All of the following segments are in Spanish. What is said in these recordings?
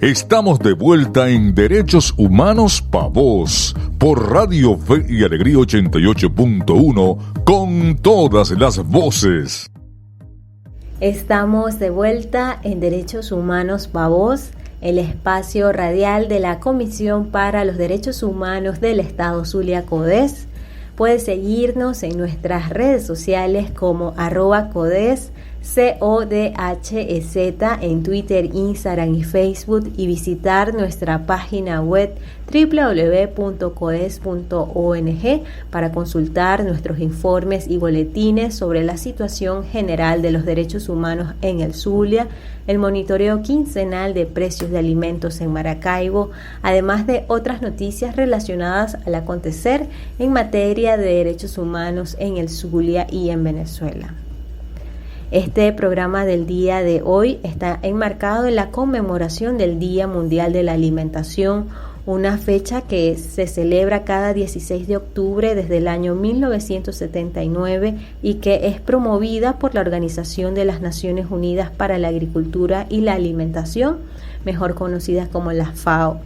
Estamos de vuelta en Derechos Humanos Pa' Vos, por Radio Fe y Alegría 88.1, con todas las voces. Estamos de vuelta en Derechos Humanos Pa' Vos, el espacio radial de la Comisión para los Derechos Humanos del Estado Zulia Codés. Puedes seguirnos en nuestras redes sociales como @Codés, CODHEZ, en Twitter, Instagram y Facebook, y visitar nuestra página web www.codes.ong para consultar nuestros informes y boletines sobre la situación general de los derechos humanos en el Zulia, el monitoreo quincenal de precios de alimentos en Maracaibo, además de otras noticias relacionadas al acontecer en materia de derechos humanos en el Zulia y en Venezuela. Este programa del día de hoy está enmarcado en la conmemoración del Día Mundial de la Alimentación, una fecha que se celebra cada 16 de octubre desde el año 1979 y que es promovida por la Organización de las Naciones Unidas para la Agricultura y la Alimentación, mejor conocida como la FAO.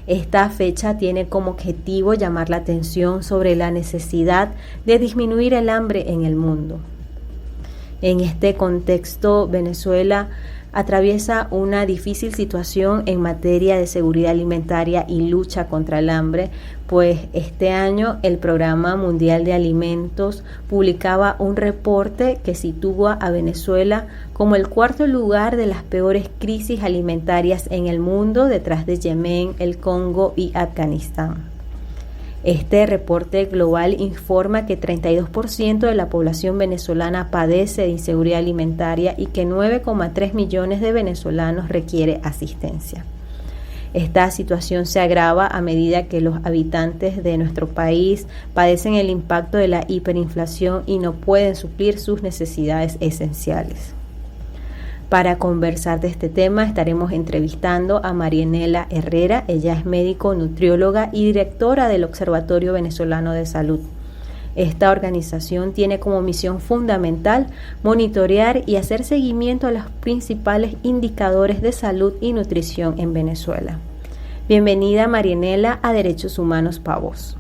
Esta fecha tiene como objetivo llamar la atención sobre la necesidad de disminuir el hambre en el mundo. En este contexto, Venezuela atraviesa una difícil situación en materia de seguridad alimentaria y lucha contra el hambre, pues este año el Programa Mundial de Alimentos publicaba un reporte que sitúa a Venezuela como el cuarto lugar de las peores crisis alimentarias en el mundo, detrás de Yemen, el Congo y Afganistán. Este reporte global informa que 32% de la población venezolana padece de inseguridad alimentaria y que 9,3 millones de venezolanos requiere asistencia. Esta situación se agrava a medida que los habitantes de nuestro país padecen el impacto de la hiperinflación y no pueden suplir sus necesidades esenciales. Para conversar de este tema estaremos entrevistando a Marianela Herrera. Ella es médico, nutrióloga y directora del Observatorio Venezolano de Salud. Esta organización tiene como misión fundamental monitorear y hacer seguimiento a los principales indicadores de salud y nutrición en Venezuela. Bienvenida, Marianela, a Derechos Humanos Pa' Vos.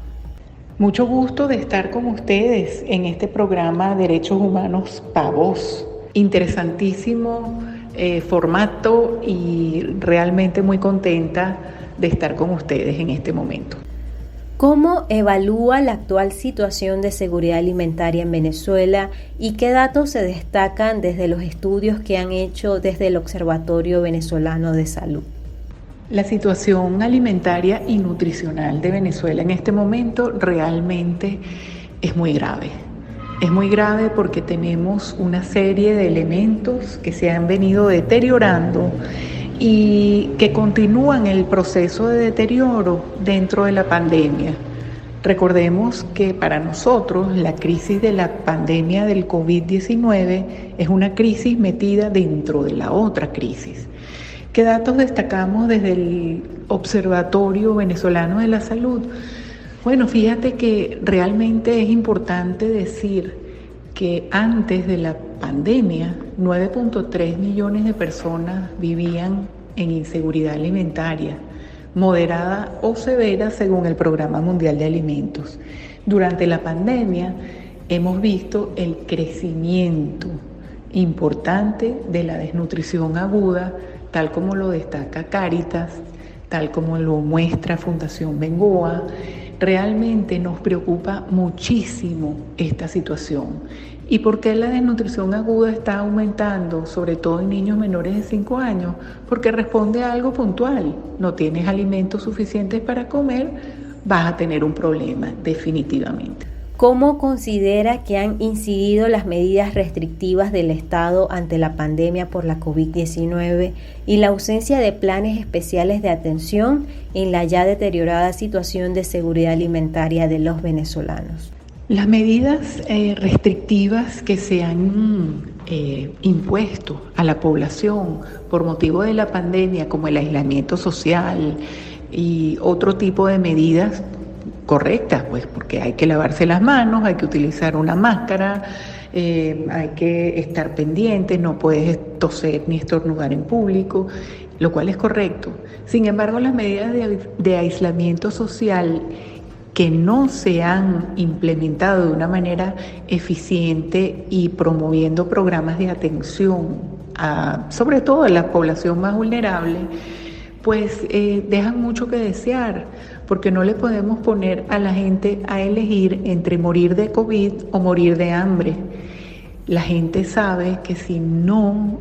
Mucho gusto de estar con ustedes en este programa Derechos Humanos Pa' Vos. Interesantísimo formato y realmente muy contenta de estar con ustedes en este momento. ¿Cómo evalúa la actual situación de seguridad alimentaria en Venezuela y qué datos se destacan desde los estudios que han hecho desde el Observatorio Venezolano de Salud? La situación alimentaria y nutricional de Venezuela en este momento realmente es muy grave. Es muy grave porque tenemos una serie de elementos que se han venido deteriorando y que continúan el proceso de deterioro dentro de la pandemia. Recordemos que para nosotros la crisis de la pandemia del COVID-19 es una crisis metida dentro de la otra crisis. ¿Qué datos destacamos desde el Observatorio Venezolano de la Salud? Bueno, fíjate que realmente es importante decir que antes de la pandemia, 9.3 millones de personas vivían en inseguridad alimentaria, moderada o severa según el Programa Mundial de Alimentos. Durante la pandemia hemos visto el crecimiento importante de la desnutrición aguda, tal como lo destaca Cáritas, tal como lo muestra Fundación Bengoa. Realmente nos preocupa muchísimo esta situación. ¿Y por qué la desnutrición aguda está aumentando, sobre todo en niños menores de 5 años? Porque responde a algo puntual. No tienes alimentos suficientes para comer, vas a tener un problema, definitivamente. ¿Cómo considera que han incidido las medidas restrictivas del Estado ante la pandemia por la COVID-19 y la ausencia de planes especiales de atención en la ya deteriorada situación de seguridad alimentaria de los venezolanos? Las medidas restrictivas que se han impuesto a la población por motivo de la pandemia, como el aislamiento social y otro tipo de medidas correctas, pues porque hay que lavarse las manos, hay que utilizar una máscara, hay que estar pendientes, no puedes toser ni estornudar en público. lo cual es correcto. Sin embargo, las medidas de aislamiento social que no se han implementado de una manera eficiente y promoviendo programas de atención, sobre todo a la población más vulnerable, pues dejan mucho que desear, porque no le podemos poner a la gente a elegir entre morir de COVID o morir de hambre. La gente sabe que si no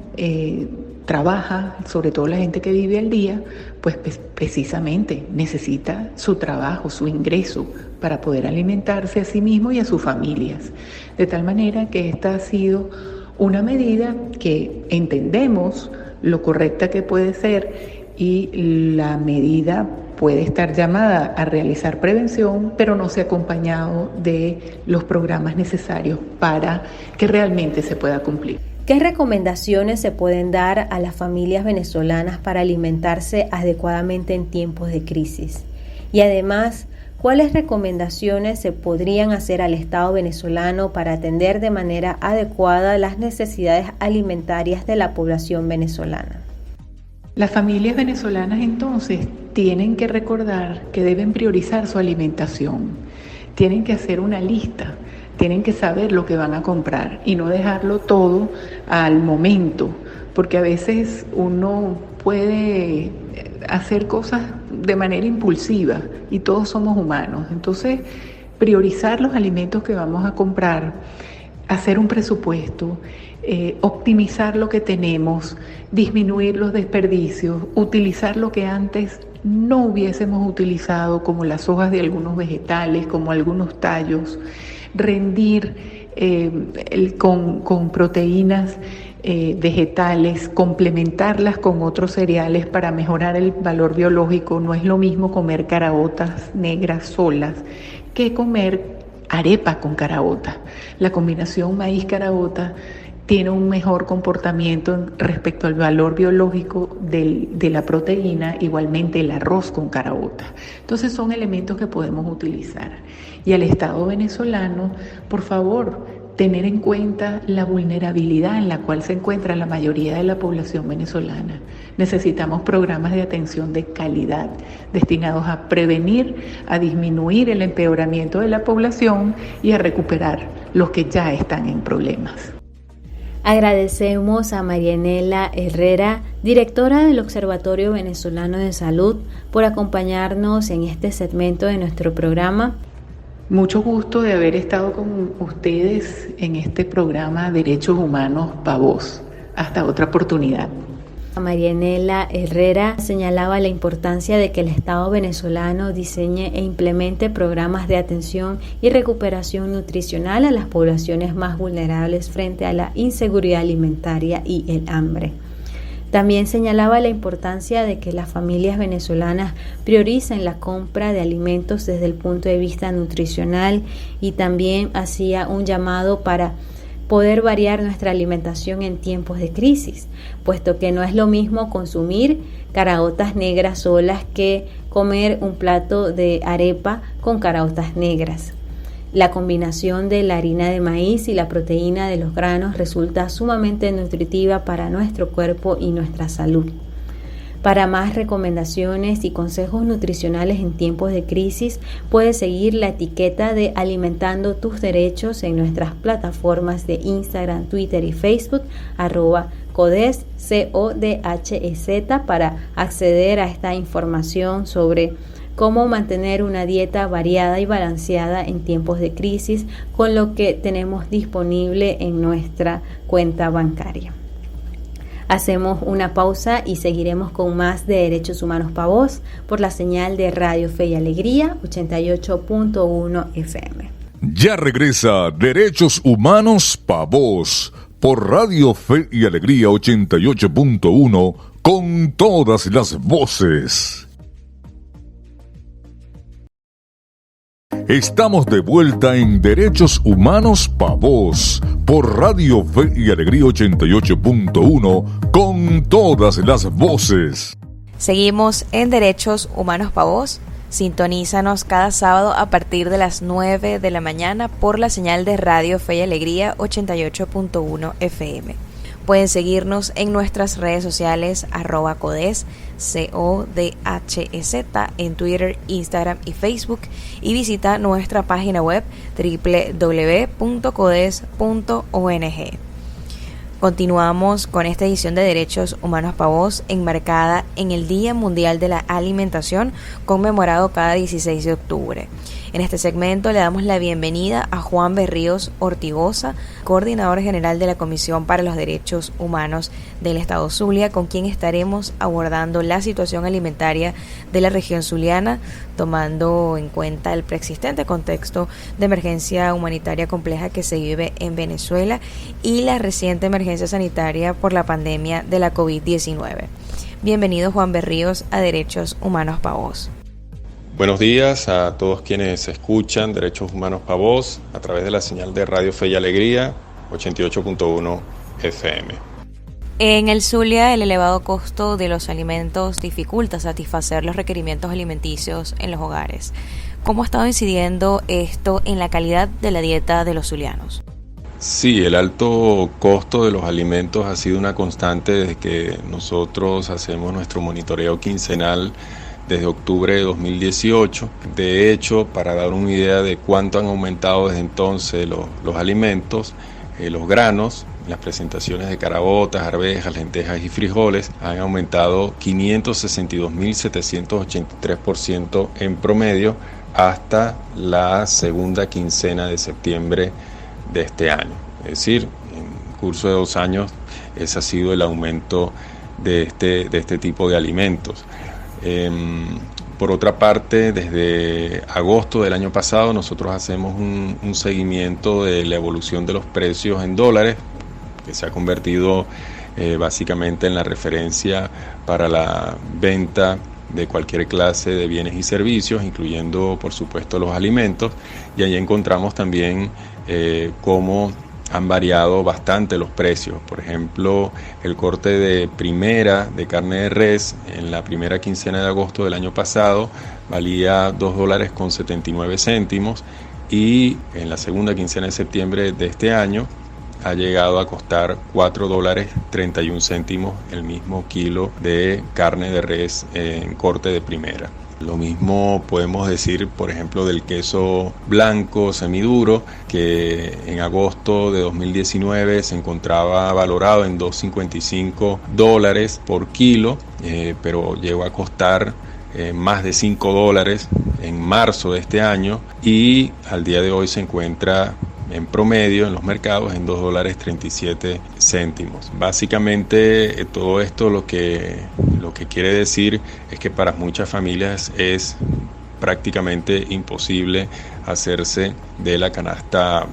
trabaja, sobre todo la gente que vive al día, pues precisamente necesita su trabajo, su ingreso para poder alimentarse a sí mismo y a sus familias. De tal manera que esta ha sido una medida que entendemos lo correcta que puede ser, y la medida puede estar llamada a realizar prevención, pero no se ha acompañado de los programas necesarios para que realmente se pueda cumplir. ¿Qué recomendaciones se pueden dar a las familias venezolanas para alimentarse adecuadamente en tiempos de crisis? Y además, ¿cuáles recomendaciones se podrían hacer al Estado venezolano para atender de manera adecuada las necesidades alimentarias de la población venezolana? Las familias venezolanas entonces tienen que recordar que deben priorizar su alimentación, tienen que hacer una lista, tienen que saber lo que van a comprar y no dejarlo todo al momento, porque a veces uno puede hacer cosas de manera impulsiva y todos somos humanos. Entonces, priorizar los alimentos que vamos a comprar, hacer un presupuesto, optimizar lo que tenemos, disminuir los desperdicios, utilizar lo que antes no hubiésemos utilizado, como las hojas de algunos vegetales, como algunos tallos, rendir con proteínas vegetales, complementarlas con otros cereales para mejorar el valor biológico. No es lo mismo comer caraotas negras solas que comer arepa con caraota. La combinación maíz-caraota tiene un mejor comportamiento respecto al valor biológico de la proteína, igualmente el arroz con caraota. Entonces son elementos que podemos utilizar. Y al Estado venezolano, por favor, tener en cuenta la vulnerabilidad en la cual se encuentra la mayoría de la población venezolana. Necesitamos programas de atención de calidad destinados a prevenir, a disminuir el empeoramiento de la población y a recuperar los que ya están en problemas. Agradecemos a Marianela Herrera, directora del Observatorio Venezolano de Salud, por acompañarnos en este segmento de nuestro programa. Mucho gusto de haber estado con ustedes en este programa Derechos Humanos PAVOS. Hasta otra oportunidad. Marianela Herrera señalaba la importancia de que el Estado venezolano diseñe e implemente programas de atención y recuperación nutricional a las poblaciones más vulnerables frente a la inseguridad alimentaria y el hambre. También señalaba la importancia de que las familias venezolanas prioricen la compra de alimentos desde el punto de vista nutricional, y también hacía un llamado para poder variar nuestra alimentación en tiempos de crisis, puesto que no es lo mismo consumir caraotas negras solas que comer un plato de arepa con caraotas negras. La combinación de la harina de maíz y la proteína de los granos resulta sumamente nutritiva para nuestro cuerpo y nuestra salud. Para más recomendaciones y consejos nutricionales en tiempos de crisis, puedes seguir la etiqueta de Alimentando tus Derechos en nuestras plataformas de Instagram, Twitter y Facebook, @CODEZ, CODHEZ, para acceder a esta información sobre cómo mantener una dieta variada y balanceada en tiempos de crisis con lo que tenemos disponible en nuestra cuenta bancaria. Hacemos una pausa y seguiremos con más de Derechos Humanos PAVOS por la señal de Radio Fe y Alegría 88.1 FM. Ya regresa Derechos Humanos PAVOS por Radio Fe y Alegría 88.1 con todas las voces. Estamos de vuelta en Derechos Humanos PAVOS por Radio Fe y Alegría 88.1 con todas las voces. Seguimos en Derechos Humanos PAVOS. Sintonízanos cada sábado a partir de las 9 de la mañana por la señal de Radio Fe y Alegría 88.1 FM. Pueden seguirnos en nuestras redes sociales @CODES, CODHEZ, en Twitter, Instagram y Facebook, y visita nuestra página web www.codes.ong. Continuamos con esta edición de Derechos Humanos para Vos, enmarcada en el Día Mundial de la Alimentación, conmemorado cada 16 de octubre. En este segmento le damos la bienvenida a Juan Berríos Ortigosa, coordinador general de la Comisión para los Derechos Humanos del Estado Zulia, con quien estaremos abordando la situación alimentaria de la región zuliana, tomando en cuenta el preexistente contexto de emergencia humanitaria compleja que se vive en Venezuela y la reciente emergencia sanitaria por la pandemia de la COVID-19. Bienvenido, Juan Berríos, a Derechos Humanos para Vos. Buenos días a todos quienes escuchan Derechos Humanos para Vos a través de la señal de Radio Fe y Alegría 88.1 FM. En el Zulia, el elevado costo de los alimentos dificulta satisfacer los requerimientos alimenticios en los hogares. ¿Cómo ha estado incidiendo esto en la calidad de la dieta de los zulianos? Sí, el alto costo de los alimentos ha sido una constante desde que nosotros hacemos nuestro monitoreo quincenal desde octubre de 2018. De hecho, para dar una idea de cuánto han aumentado desde entonces los alimentos, los granos, las presentaciones de caraotas, arvejas, lentejas y frijoles han aumentado 562.783% en promedio hasta la segunda quincena de septiembre de este año. Es decir, en el curso de 2 años ese ha sido el aumento de este tipo de alimentos. Por otra parte, desde agosto del año pasado nosotros hacemos un seguimiento de la evolución de los precios en dólares, que se ha convertido básicamente en la referencia para la venta de cualquier clase de bienes y servicios, incluyendo por supuesto los alimentos, y ahí encontramos también cómo han variado bastante los precios. Por ejemplo, el corte de primera de carne de res en la primera quincena de agosto del año pasado valía $2.79 y en la segunda quincena de septiembre de este año ha llegado a costar $4.31 el mismo kilo de carne de res en corte de primera. Lo mismo podemos decir, por ejemplo, del queso blanco semiduro, que en agosto de 2019 se encontraba valorado en $2.55 por kilo, pero llegó a costar más de $5 en marzo de este año, y al día de hoy se encuentra en promedio en los mercados en $2.37. Básicamente todo esto lo que quiere decir es que para muchas familias es prácticamente imposible hacerse de la canasta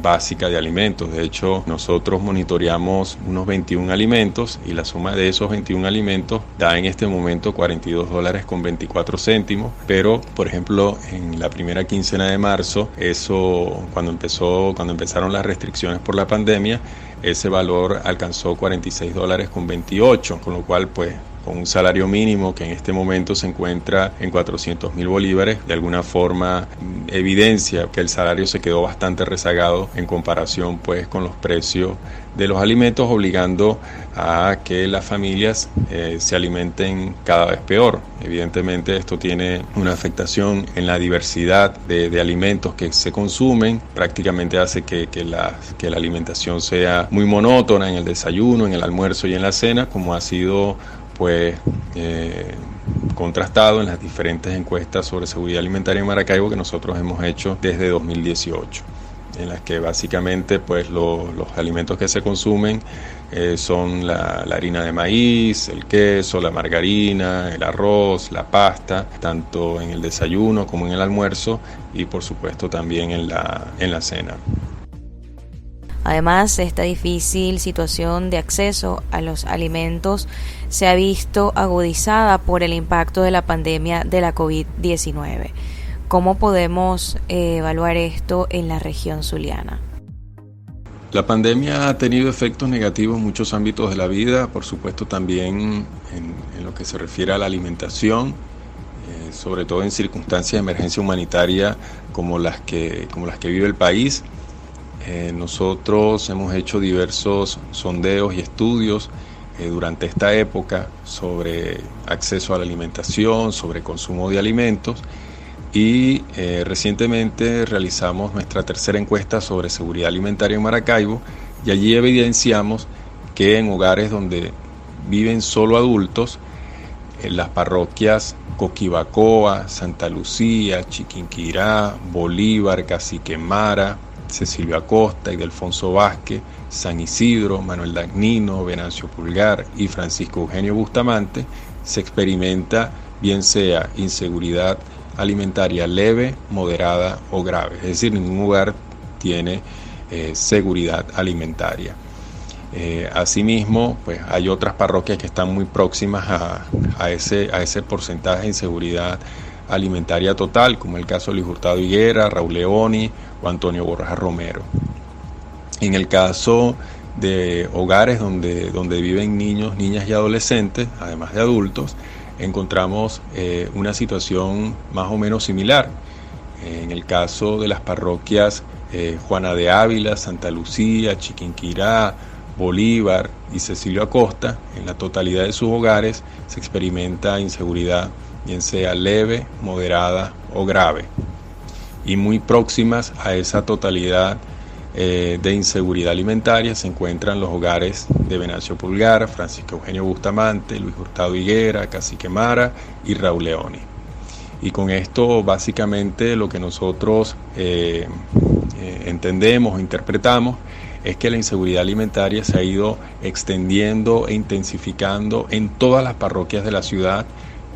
básica de alimentos. De hecho, nosotros monitoreamos unos 21 alimentos y la suma de esos 21 alimentos da en este momento $42.24, pero por ejemplo en la primera quincena de marzo, cuando empezaron las restricciones por la pandemia, ese valor alcanzó $46.28, con lo cual pues con un salario mínimo que en este momento se encuentra en 400.000 bolívares, de alguna forma evidencia que el salario se quedó bastante rezagado en comparación pues con los precios de los alimentos, obligando a que las familias se alimenten cada vez peor. Evidentemente esto tiene una afectación en la diversidad de alimentos que se consumen, prácticamente hace que la alimentación sea muy monótona en el desayuno, en el almuerzo y en la cena, como ha sido pues contrastado en las diferentes encuestas sobre seguridad alimentaria en Maracaibo que nosotros hemos hecho desde 2018, en las que básicamente pues los alimentos que se consumen son la harina de maíz, el queso, la margarina, el arroz, la pasta, tanto en el desayuno como en el almuerzo, y por supuesto también en la cena. Además, esta difícil situación de acceso a los alimentos se ha visto agudizada por el impacto de la pandemia de la COVID-19. ¿Cómo podemos evaluar esto en la región zuliana? La pandemia ha tenido efectos negativos en muchos ámbitos de la vida, por supuesto también en lo que se refiere a la alimentación, sobre todo en circunstancias de emergencia humanitaria como las que vive el país. Nosotros hemos hecho diversos sondeos y estudios durante esta época sobre acceso a la alimentación, sobre consumo de alimentos, y recientemente realizamos nuestra tercera encuesta sobre seguridad alimentaria en Maracaibo, y allí evidenciamos que en hogares donde viven solo adultos, en las parroquias Coquibacoa, Santa Lucía, Chiquinquirá, Bolívar, Cacique Mara, Cecilio Acosta y Delfonso Vázquez, San Isidro, Manuel Dagnino, Venancio Pulgar y Francisco Eugenio Bustamante, se experimenta bien sea inseguridad alimentaria leve, moderada o grave. Es decir, ningún hogar tiene seguridad alimentaria. Asimismo, pues hay otras parroquias que están muy próximas a ese porcentaje de inseguridad alimentaria total, como el caso de Luis Hurtado Higuera, Raúl Leoni o Antonio Borja Romero. En el caso de hogares donde viven niños, niñas y adolescentes, además de adultos, encontramos una situación más o menos similar. En el caso de las parroquias Juana de Ávila, Santa Lucía, Chiquinquirá, Bolívar y Cecilio Acosta, en la totalidad de sus hogares se experimenta inseguridad, bien sea leve, moderada o grave. Y muy próximas a esa totalidad de inseguridad alimentaria se encuentran los hogares de Venancio Pulgar, Francisco Eugenio Bustamante, Luis Hurtado Higuera, Cacique Mara y Raúl Leoni. Y con esto básicamente lo que nosotros entendemos o interpretamos es que la inseguridad alimentaria se ha ido extendiendo e intensificando en todas las parroquias de la ciudad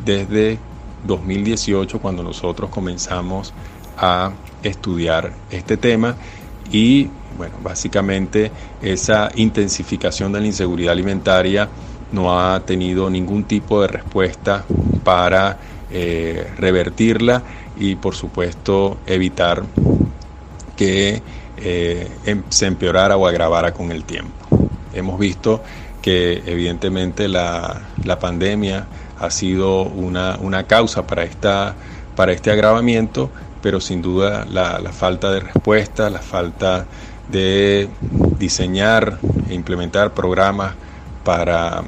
desde 2018, cuando nosotros comenzamos a estudiar este tema. Y bueno, básicamente esa intensificación de la inseguridad alimentaria no ha tenido ningún tipo de respuesta para revertirla y por supuesto evitar que se empeorara o agravara con el tiempo. Hemos visto que evidentemente la pandemia ha sido una causa para este agravamiento, pero sin duda la falta de respuesta, la falta de diseñar e implementar programas para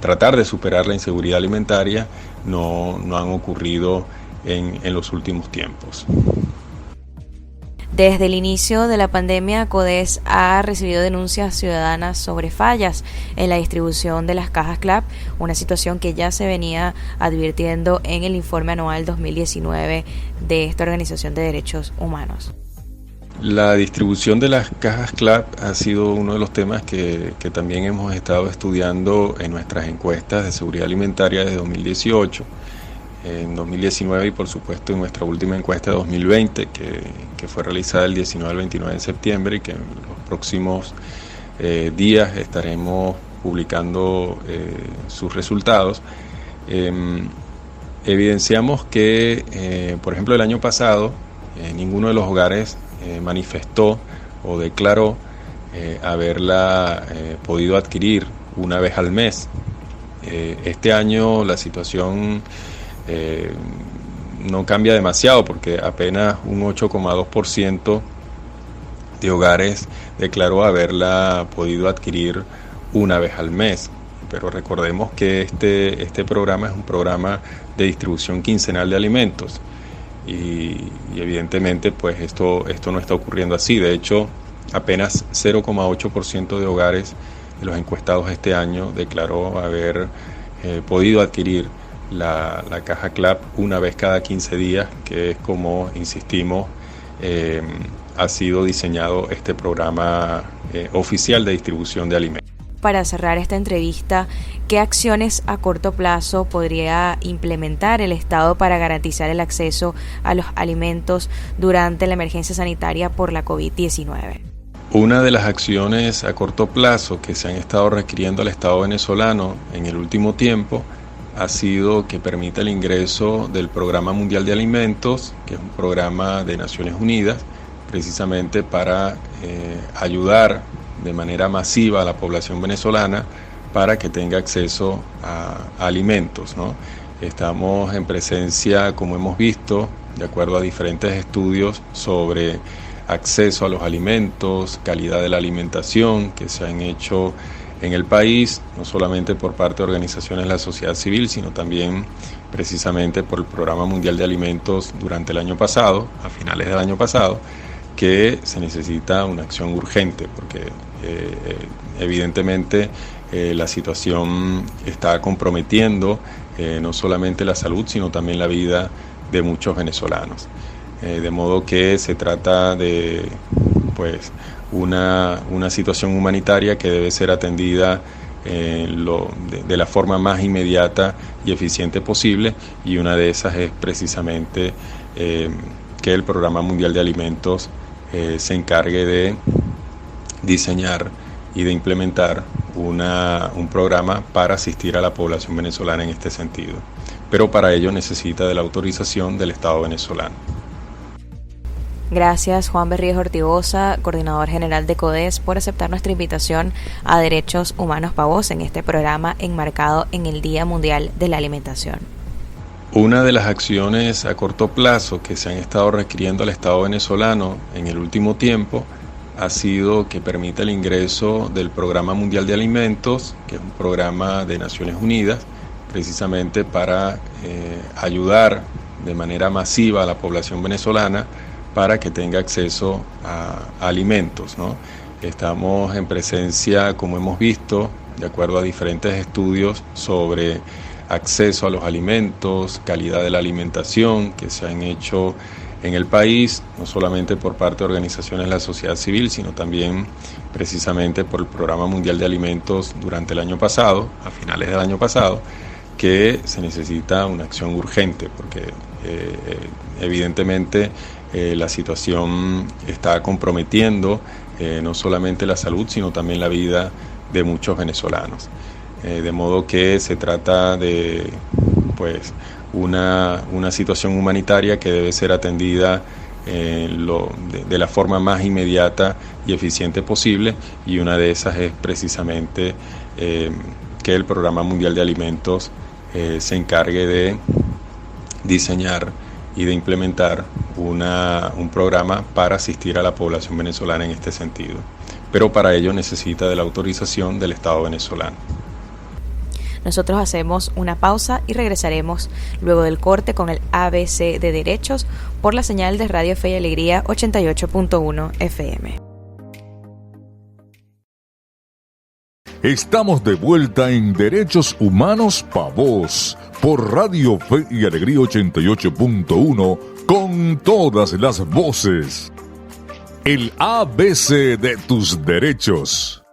tratar de superar la inseguridad alimentaria no han ocurrido en los últimos tiempos. Desde el inicio de la pandemia, CODES ha recibido denuncias ciudadanas sobre fallas en la distribución de las cajas CLAP, una situación que ya se venía advirtiendo en el informe anual 2019 de esta Organización de Derechos Humanos. La distribución de las cajas CLAP ha sido uno de los temas que también hemos estado estudiando en nuestras encuestas de seguridad alimentaria de 2018. En 2019 y por supuesto en nuestra última encuesta de 2020 que fue realizada el 19 al 29 de septiembre y que en los próximos días estaremos publicando sus resultados. Evidenciamos que, por ejemplo, el año pasado ninguno de los hogares manifestó o declaró haberla podido adquirir una vez al mes. Este año la situación no cambia demasiado porque apenas un 8,2% de hogares declaró haberla podido adquirir una vez al mes. Pero recordemos que este programa es un programa de distribución quincenal de alimentos y evidentemente pues esto no está ocurriendo así. De hecho, apenas 0,8% de hogares de los encuestados este año declaró haber podido adquirir la caja CLAP una vez cada 15 días, que es como insistimos ha sido diseñado este programa oficial de distribución de alimentos. Para cerrar esta entrevista, ¿qué acciones a corto plazo podría implementar el Estado para garantizar el acceso a los alimentos durante la emergencia sanitaria por la COVID-19? Una de las acciones a corto plazo que se han estado requiriendo al Estado venezolano en el último tiempo ha sido que permita el ingreso del Programa Mundial de Alimentos, que es un programa de Naciones Unidas, precisamente para ayudar de manera masiva a la población venezolana para que tenga acceso a alimentos, ¿no? Estamos en presencia, como hemos visto, de acuerdo a diferentes estudios sobre acceso a los alimentos, calidad de la alimentación que se han hecho en el país, no solamente por parte de organizaciones de la sociedad civil, sino también precisamente por el Programa Mundial de Alimentos durante el año pasado, a finales del año pasado, que se necesita una acción urgente, porque evidentemente la situación está comprometiendo no solamente la salud, sino también la vida de muchos venezolanos. De modo que se trata de una situación humanitaria que debe ser atendida de la forma más inmediata y eficiente posible, y una de esas es precisamente que el Programa Mundial de Alimentos se encargue de diseñar y de implementar un programa para asistir a la población venezolana en este sentido. Pero para ello necesita de la autorización del Estado venezolano. Gracias, Juan Berríos Ortigosa, coordinador general de CODES, por aceptar nuestra invitación a Derechos Humanos Pavos en este programa enmarcado en el Día Mundial de la Alimentación. Una de las acciones a corto plazo que se han estado requiriendo al Estado venezolano en el último tiempo ha sido que permita el ingreso del Programa Mundial de Alimentos, que es un programa de Naciones Unidas, precisamente para ayudar de manera masiva a la población venezolana para que tenga acceso a alimentos, ¿no? Estamos en presencia, como hemos visto, de acuerdo a diferentes estudios sobre acceso a los alimentos, calidad de la alimentación que se han hecho en el país, no solamente por parte de organizaciones de la sociedad civil, sino también precisamente por el Programa Mundial de Alimentos durante el año pasado, a finales del año pasado, que se necesita una acción urgente, porque evidentemente la situación está comprometiendo no solamente la salud, sino también la vida de muchos venezolanos. De modo que se trata de una situación humanitaria que debe ser atendida de la forma más inmediata y eficiente posible, y una de esas es precisamente que el Programa Mundial de Alimentos se encargue de diseñar y de implementar un programa para asistir a la población venezolana en este sentido. Pero para ello necesita de la autorización del Estado venezolano. Nosotros hacemos una pausa y regresaremos luego del corte con el ABC de Derechos por la señal de Radio Fe y Alegría 88.1 FM. Estamos de vuelta en Derechos Humanos Pavos por Radio Fe y Alegría 88.1 con todas las voces. El ABC de tus derechos.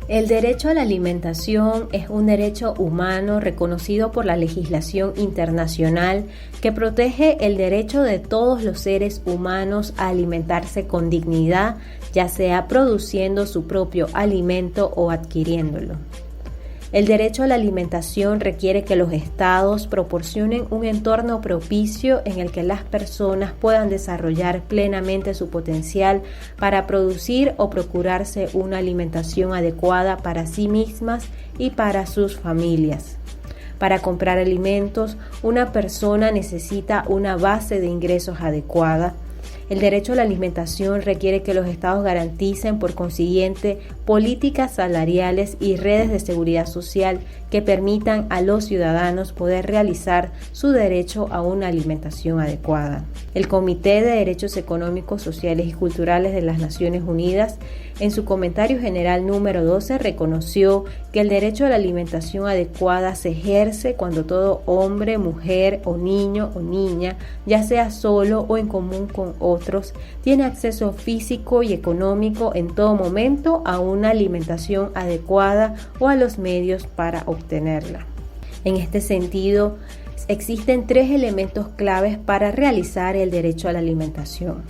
El derecho a la alimentación es un derecho humano reconocido por la legislación internacional que protege el derecho de todos los seres humanos a alimentarse con dignidad, ya sea produciendo su propio alimento o adquiriéndolo. El derecho a la alimentación requiere que los estados proporcionen un entorno propicio en el que las personas puedan desarrollar plenamente su potencial para producir o procurarse una alimentación adecuada para sí mismas y para sus familias. Para comprar alimentos, una persona necesita una base de ingresos adecuada. El derecho a la alimentación requiere que los estados garanticen, por consiguiente, políticas salariales y redes de seguridad social que permitan a los ciudadanos poder realizar su derecho a una alimentación adecuada. El Comité de Derechos Económicos, Sociales y Culturales de las Naciones Unidas, en su comentario general número 12, reconoció que el derecho a la alimentación adecuada se ejerce cuando todo hombre, mujer o niño o niña, ya sea solo o en común con otros, tiene acceso físico y económico en todo momento a una alimentación adecuada o a los medios para obtenerla. En este sentido, existen 3 elementos claves para realizar el derecho a la alimentación.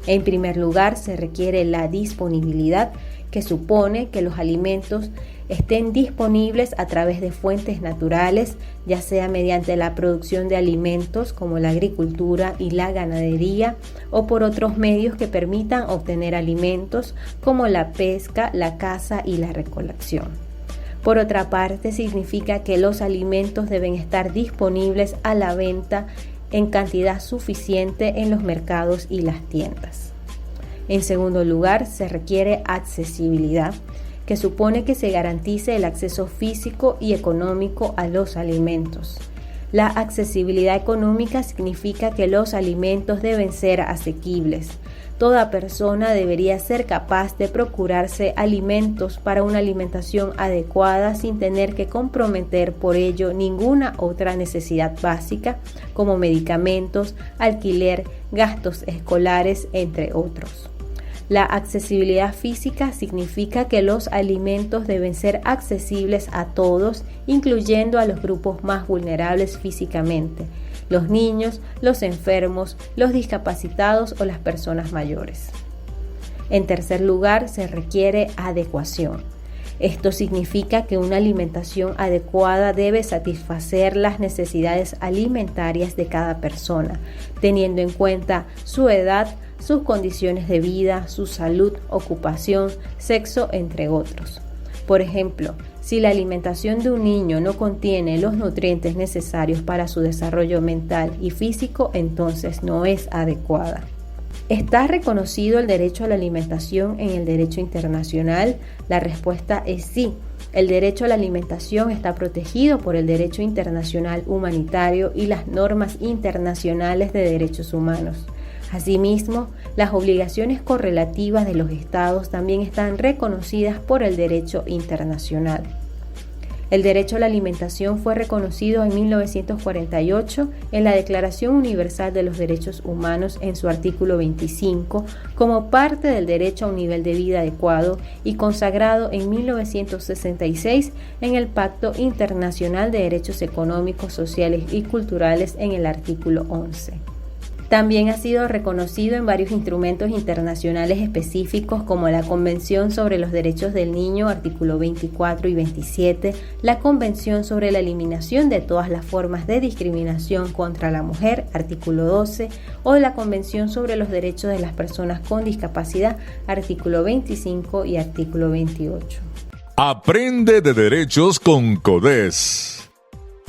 En primer lugar, se requiere la disponibilidad, que supone que los alimentos estén disponibles a través de fuentes naturales, ya sea mediante la producción de alimentos como la agricultura y la ganadería, o por otros medios que permitan obtener alimentos como la pesca, la caza y la recolección. Por otra parte, significa que los alimentos deben estar disponibles a la venta en cantidad suficiente en los mercados y las tiendas. En segundo lugar, se requiere accesibilidad, que supone que se garantice el acceso físico y económico a los alimentos. La accesibilidad económica significa que los alimentos deben ser asequibles. Toda persona debería ser capaz de procurarse alimentos para una alimentación adecuada sin tener que comprometer por ello ninguna otra necesidad básica como medicamentos, alquiler, gastos escolares, entre otros. La accesibilidad física significa que los alimentos deben ser accesibles a todos, incluyendo a los grupos más vulnerables físicamente, los niños, los enfermos, los discapacitados o las personas mayores. En tercer lugar, se requiere adecuación. Esto significa que una alimentación adecuada debe satisfacer las necesidades alimentarias de cada persona, teniendo en cuenta su edad, sus condiciones de vida, su salud, ocupación, sexo, entre otros. Por ejemplo, si la alimentación de un niño no contiene los nutrientes necesarios para su desarrollo mental y físico, entonces no es adecuada. ¿Está reconocido el derecho a la alimentación en el derecho internacional? La respuesta es sí. El derecho a la alimentación está protegido por el derecho internacional humanitario y las normas internacionales de derechos humanos. Asimismo, las obligaciones correlativas de los estados también están reconocidas por el derecho internacional. El derecho a la alimentación fue reconocido en 1948 en la Declaración Universal de los Derechos Humanos en su artículo 25 como parte del derecho a un nivel de vida adecuado y consagrado en 1966 en el Pacto Internacional de Derechos Económicos, Sociales y Culturales en el artículo 11. También ha sido reconocido en varios instrumentos internacionales específicos como la Convención sobre los Derechos del Niño, artículo 24 y 27, la Convención sobre la Eliminación de todas las formas de discriminación contra la mujer, artículo 12, o la Convención sobre los Derechos de las Personas con Discapacidad, artículo 25 y artículo 28. Aprende de derechos con CODES.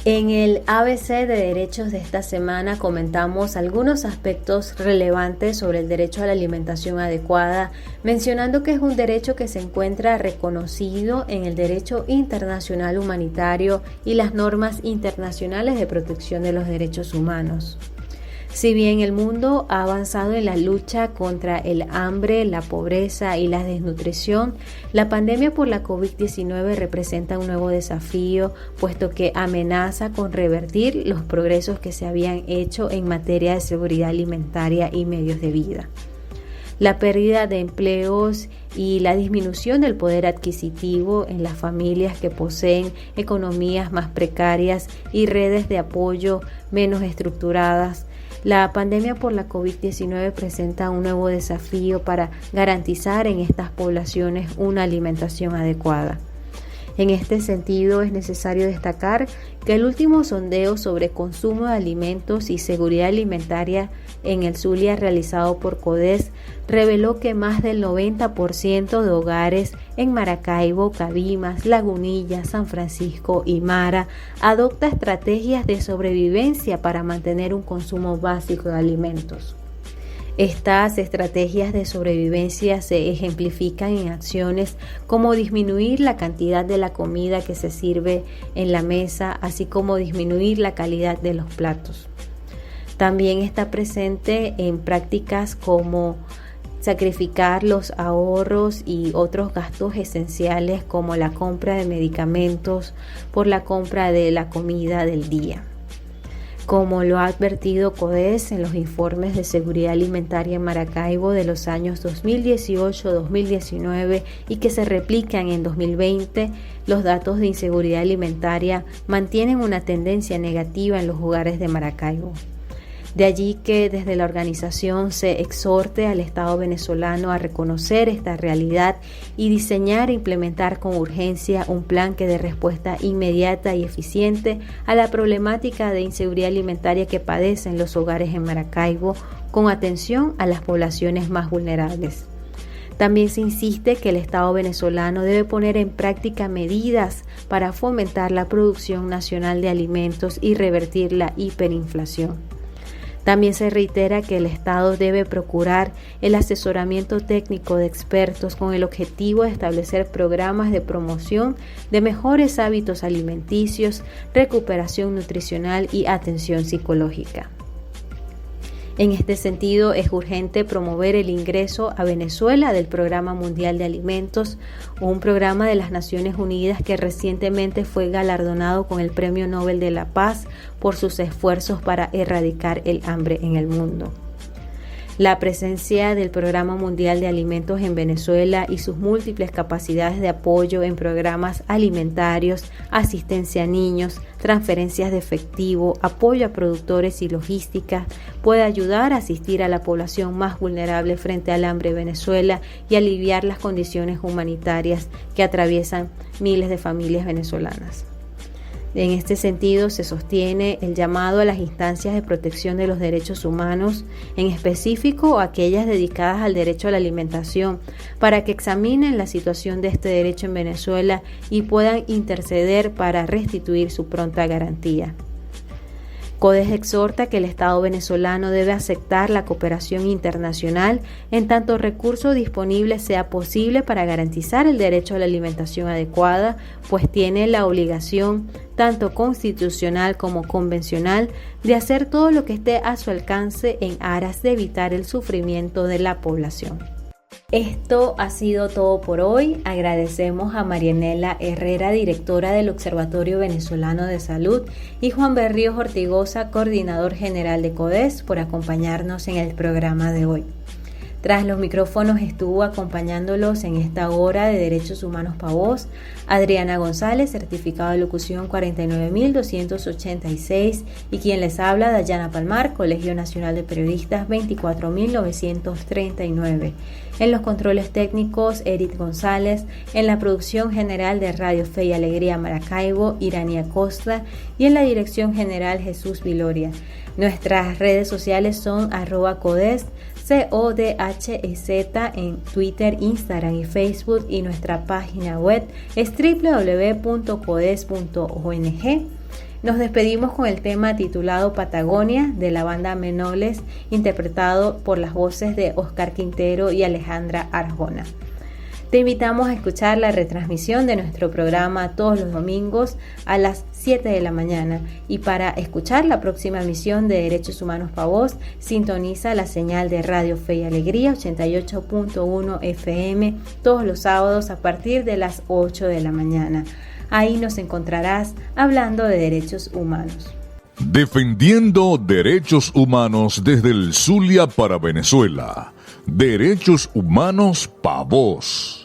En el ABC de derechos de esta semana comentamos algunos aspectos relevantes sobre el derecho a la alimentación adecuada, mencionando que es un derecho que se encuentra reconocido en el derecho internacional humanitario y las normas internacionales de protección de los derechos humanos. Si bien el mundo ha avanzado en la lucha contra el hambre, la pobreza y la desnutrición, la pandemia por la COVID-19 representa un nuevo desafío, puesto que amenaza con revertir los progresos que se habían hecho en materia de seguridad alimentaria y medios de vida. La pérdida de empleos y la disminución del poder adquisitivo en las familias que poseen economías más precarias y redes de apoyo menos estructuradas. La pandemia por la COVID-19 presenta un nuevo desafío para garantizar en estas poblaciones una alimentación adecuada. En este sentido, es necesario destacar que el último sondeo sobre consumo de alimentos y seguridad alimentaria en el Zulia realizado por CODES reveló que más del 90% de hogares en Maracaibo, Cabimas, Lagunilla, San Francisco y Mara adopta estrategias de sobrevivencia para mantener un consumo básico de alimentos. Estas estrategias de sobrevivencia se ejemplifican en acciones como disminuir la cantidad de la comida que se sirve en la mesa, así como disminuir la calidad de los platos. También está presente en prácticas como sacrificar los ahorros y otros gastos esenciales como la compra de medicamentos por la compra de la comida del día. Como lo ha advertido CODES en los informes de seguridad alimentaria en Maracaibo de los años 2018-2019 y que se replican en 2020, los datos de inseguridad alimentaria mantienen una tendencia negativa en los hogares de Maracaibo. De allí que desde la organización se exhorte al Estado venezolano a reconocer esta realidad y diseñar e implementar con urgencia un plan que dé respuesta inmediata y eficiente a la problemática de inseguridad alimentaria que padecen los hogares en Maracaibo, con atención a las poblaciones más vulnerables. También se insiste que el Estado venezolano debe poner en práctica medidas para fomentar la producción nacional de alimentos y revertir la hiperinflación. También se reitera que el Estado debe procurar el asesoramiento técnico de expertos con el objetivo de establecer programas de promoción de mejores hábitos alimenticios, recuperación nutricional y atención psicológica. En este sentido, es urgente promover el ingreso a Venezuela del Programa Mundial de Alimentos, un programa de las Naciones Unidas que recientemente fue galardonado con el Premio Nobel de la Paz por sus esfuerzos para erradicar el hambre en el mundo. La presencia del Programa Mundial de Alimentos en Venezuela y sus múltiples capacidades de apoyo en programas alimentarios, asistencia a niños, transferencias de efectivo, apoyo a productores y logística puede ayudar a asistir a la población más vulnerable frente al hambre en Venezuela y aliviar las condiciones humanitarias que atraviesan miles de familias venezolanas. En este sentido, se sostiene el llamado a las instancias de protección de los derechos humanos, en específico aquellas dedicadas al derecho a la alimentación, para que examinen la situación de este derecho en Venezuela y puedan interceder para restituir su pronta garantía. CODES exhorta que el Estado venezolano debe aceptar la cooperación internacional en tanto recurso disponible sea posible para garantizar el derecho a la alimentación adecuada, pues tiene la obligación, tanto constitucional como convencional, de hacer todo lo que esté a su alcance en aras de evitar el sufrimiento de la población. Esto ha sido todo por hoy. Agradecemos a Marianela Herrera, directora del Observatorio Venezolano de Salud, y Juan Berríos Ortigosa, coordinador general de CODES, por acompañarnos en el programa de hoy. Tras los micrófonos estuvo acompañándolos en esta hora de Derechos Humanos Pavós, Adriana González, certificado de locución 49286, y quien les habla, Dayana Palmar, Colegio Nacional de Periodistas 24939. En los controles técnicos, Eric González. En la producción general de Radio Fe y Alegría Maracaibo, Irania Costa. Y en la dirección general, Jesús Viloria. Nuestras redes sociales son @CODES, CODHEZ, en Twitter, Instagram y Facebook, y nuestra página web es www.codes.ong. Nos despedimos con el tema titulado Patagonia de la banda Menoles, interpretado por las voces de Oscar Quintero y Alejandra Arjona. Te invitamos a escuchar la retransmisión de nuestro programa todos los domingos a las 7 de la mañana, y para escuchar la próxima emisión de Derechos Humanos Pavós, sintoniza la señal de Radio Fe y Alegría 88.1 FM todos los sábados a partir de las 8 de la mañana. Ahí nos encontrarás hablando de derechos humanos. Defendiendo derechos humanos desde el Zulia para Venezuela. Derechos Humanos Pavós.